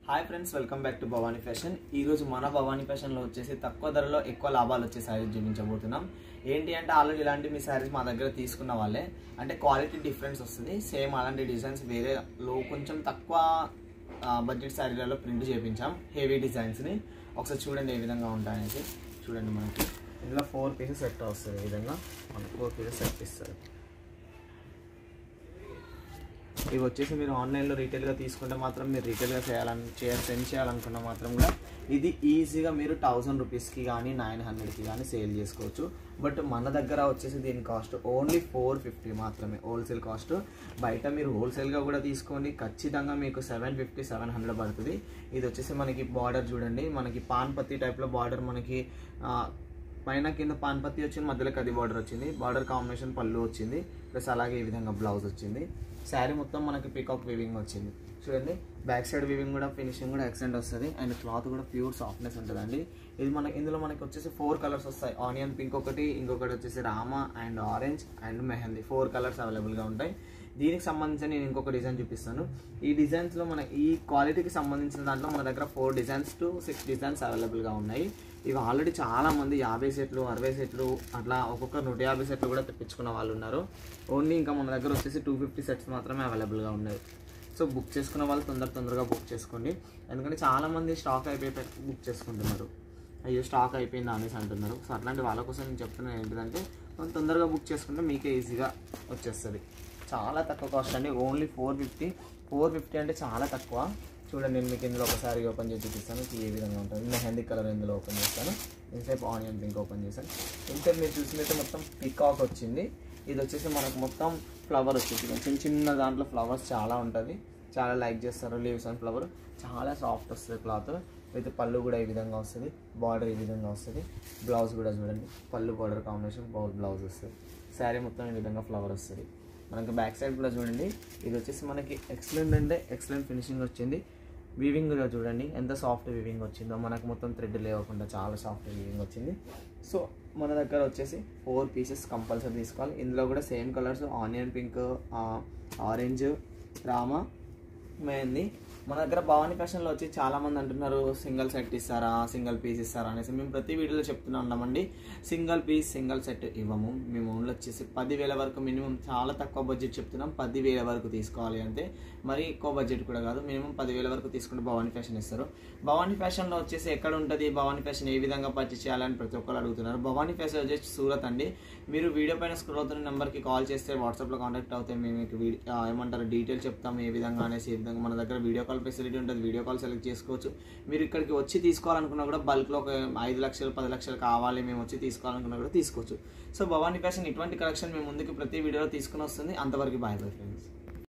Hi friends, welcome back to Bhavani fashion. ఈరోజు మన భవానీ ఫ్యాషన్లో వచ్చేసి తక్కువ ధరలో ఎక్కువ లాభాలు వచ్చే శారీస్ చూపించబోతున్నాం. ఏంటి అంటే ఆల్రెడీ ఇలాంటి మీ శారీస్ మా దగ్గర తీసుకున్న వాళ్ళే, అంటే క్వాలిటీ డిఫరెన్స్ వస్తుంది. సేమ్ అలాంటి డిజైన్స్ వేరేలో కొంచెం తక్కువ బడ్జెట్ శారీలలో ప్రింట్ చేయించాం, హెవీ డిజైన్స్ని. ఒకసారి చూడండి ఏ విధంగా ఉంటాయనేసి. చూడండి, మనకి ఇందులో 4 పీసెస్ సెట్ వస్తుంది. ఈ విధంగా మనకు 4 పీసెస్ సెట్ ఇస్తారు. ఇవి వచ్చేసి మీరు ఆన్లైన్లో రీటైల్గా తీసుకుంటే మాత్రం, మీరు రీటైల్గా సెండ్ చేయాలనుకున్న మాత్రం కూడా ఇది ఈజీగా మీరు 1000 రూపీస్కి కానీ 900కి కానీ సేల్ చేసుకోవచ్చు. బట్ మన దగ్గర వచ్చేసి దీని కాస్ట్ ఓన్లీ 450 మాత్రమే హోల్సేల్ కాస్ట్. బయట మీరు హోల్సేల్గా కూడా తీసుకోండి, ఖచ్చితంగా మీకు 750-700 పడుతుంది. ఇది వచ్చేసి మనకి బార్డర్ చూడండి, మనకి పాన్పత్తి టైప్లో బార్డర్, మనకి పైన కింద పాన్పత్తి వచ్చింది, మధ్యలో కది బార్డర్ వచ్చింది. బార్డర్ కాంబినేషన్ పళ్ళు వచ్చింది, ప్లస్ అలాగే ఈ విధంగా బ్లౌజ్ వచ్చింది. శారీ మొత్తం మనకి పీకాక్ వీవింగ్ వచ్చింది. చూడండి, బ్యాక్ సైడ్ వీవింగ్ కూడా, ఫినిషింగ్ కూడా ఎక్సలెంట్ వస్తుంది. అండ్ క్లాత్ కూడా ప్యూర్ సాఫ్ట్నెస్ ఉంటుందండి. ఇది ఇందులో మనకి వచ్చేసి 4 కలర్స్ వస్తాయి. ఆనియన్ పింక్ ఒకటి, ఇంకొకటి వచ్చేసి Rama and orange and mehndi. 4 colours అవైలబుల్గా ఉంటాయి. దీనికి సంబంధించి నేను ఇంకొక డిజైన్ చూపిస్తాను. ఈ డిజైన్స్లో మన ఈ క్వాలిటీకి సంబంధించిన దాంట్లో మన దగ్గర 4 డిజైన్స్ to 6 డిజైన్స్ అవైలబుల్గా ఉన్నాయి. ఇవి ఆల్రెడీ చాలామంది 50 సెట్లు 60 సెట్లు అట్లా ఒక్కొక్క 150 సెట్లు కూడా తెప్పించుకున్న వాళ్ళు ఉన్నారు. ఓన్లీ ఇంకా మన దగ్గర వచ్చేసి 250 సెట్స్ మాత్రమే అవైలబుల్గా ఉన్నాయి. సో బుక్ చేసుకున్న వాళ్ళు తొందరగా బుక్ చేసుకోండి. ఎందుకంటే చాలామంది స్టాక్ అయిపోయి బుక్ చేసుకుంటున్నారు. అయ్యో స్టాక్ అయిపోయింది అనేసి అంటున్నారు. సో అట్లాంటి వాళ్ళ కోసం నేను చెప్తున్నాను ఏంటంటే, మనం తొందరగా బుక్ చేసుకుంటే మీకే ఈజీగా వచ్చేస్తుంది. చాలా తక్కువ కాస్ట్ అండి, ఓన్లీ 450 అంటే చాలా తక్కువ. చూడండి, నేను మీకు ఇందులో ఒకసారి ఓపెన్ చేసి చూపిస్తాను. ఏ విధంగా ఉంటుంది. మెహందీ కలర్ ఇందులో ఓపెన్ చేస్తాను. ఇంతసేపు ఆనియన్ పింక్ ఓపెన్ చేశాను. ఇంతసేపు మీరు చూసినట్టు మొత్తం పికాక్ వచ్చింది. ఇది వచ్చేసి మనకు మొత్తం ఫ్లవర్ వచ్చేసి చిన్న దాంట్లో ఫ్లవర్స్ చాలా ఉంటుంది. చాలా లైక్ చేస్తారు. లీవ్స్ అండ్ ఫ్లవర్ చాలా సాఫ్ట్ వస్తుంది క్లాత్. అయితే పళ్ళు కూడా ఈ విధంగా వస్తుంది, బార్డర్ ఈ విధంగా వస్తుంది. బ్లౌజ్ కూడా చూడండి, పళ్ళు బార్డర్ కాంబినేషన్ బ్లౌజ్ వస్తుంది. శారీ మొత్తం ఈ విధంగా ఫ్లవర్ వస్తుంది. మనకి బ్యాక్ సైడ్ కూడా చూడండి, ఇది వచ్చేసి మనకి ఎక్సలెంట్ అంటే ఎక్సలెంట్ ఫినిషింగ్ వచ్చింది. వీవింగ్ కూడా చూడండి ఎంత సాఫ్ట్ వీవింగ్ వచ్చిందో, మనకు మొత్తం థ్రెడ్ లేకుండా చాలా సాఫ్ట్ వీవింగ్ వచ్చింది. సో మన దగ్గర వచ్చేసి 4 పీసెస్ కంపల్సరీ తీసుకోవాలి. ఇందులో కూడా same colours, onion pink, orange, Rama, mehndi. మన దగ్గర భవానీ ఫ్యాషన్లో వచ్చి చాలామంది అంటున్నారు సింగిల్ సెట్ ఇస్తారా, సింగిల్ పీస్ ఇస్తారా అనేసి. మేము ప్రతి వీడియోలో చెప్తూనే ఉన్నామండి, సింగిల్ పీస్ సింగిల్ సెట్ ఇవ్వము. మేము ఓన్లీ వచ్చేసి 10,000 వరకు మినిమం, చాలా తక్కువ బడ్జెట్ చెప్తున్నాం. 10,000 వరకు తీసుకోవాలి అంతే, మరి ఎక్కువ బడ్జెట్ కూడా కాదు. మినిమం 10,000 వరకు తీసుకుంటే భవానీ ఫ్యాషన్ ఇస్తారు. భవానీ ఫ్యాషన్లో వచ్చేసి ఎక్కడ ఉంటుంది, భవానీ ఫ్యాషన్ ఏ విధంగా పర్చేస్ చేయాలని ప్రతి ఒక్కరు అడుగుతున్నారు. భవానీ ఫ్యాషన్ వచ్చేసి సూరత్ అండి. మీరు వీడియో పైన స్క్రోల్ అవుతున్న నెంబర్కి కాల్ చేస్తే వాట్సాప్లో కాంటాక్ట్ అవుతాయి. మేము మీకు ఏమంటారు డీటెయిల్ చెప్తాం, ఏ విధంగా అనేసి. ఏ విధంగా మన దగ్గర వీడియో కాల్ ఫెసిలిటీ ఉంటుంది, వీడియో కాల్ సెలెక్ట్ చేసుకోవచ్చు. మీరు ఇక్కడికి వచ్చి తీసుకోవాలనుకున్నా కూడా బల్క్లో ఒక 5 లక్షలు 10 లక్షలు కావాలి మేము వచ్చి తీసుకోవాలనుకున్నా కూడా తీసుకోవచ్చు. సో భవానీ ఫ్యాషన్ ఇటువంటి కలెక్షన్ మేము ముందుకు ప్రతి వీడియోలో తీసుకుని వస్తుంది. అంతవరకు బాయ్ ఫ్రెండ్స్.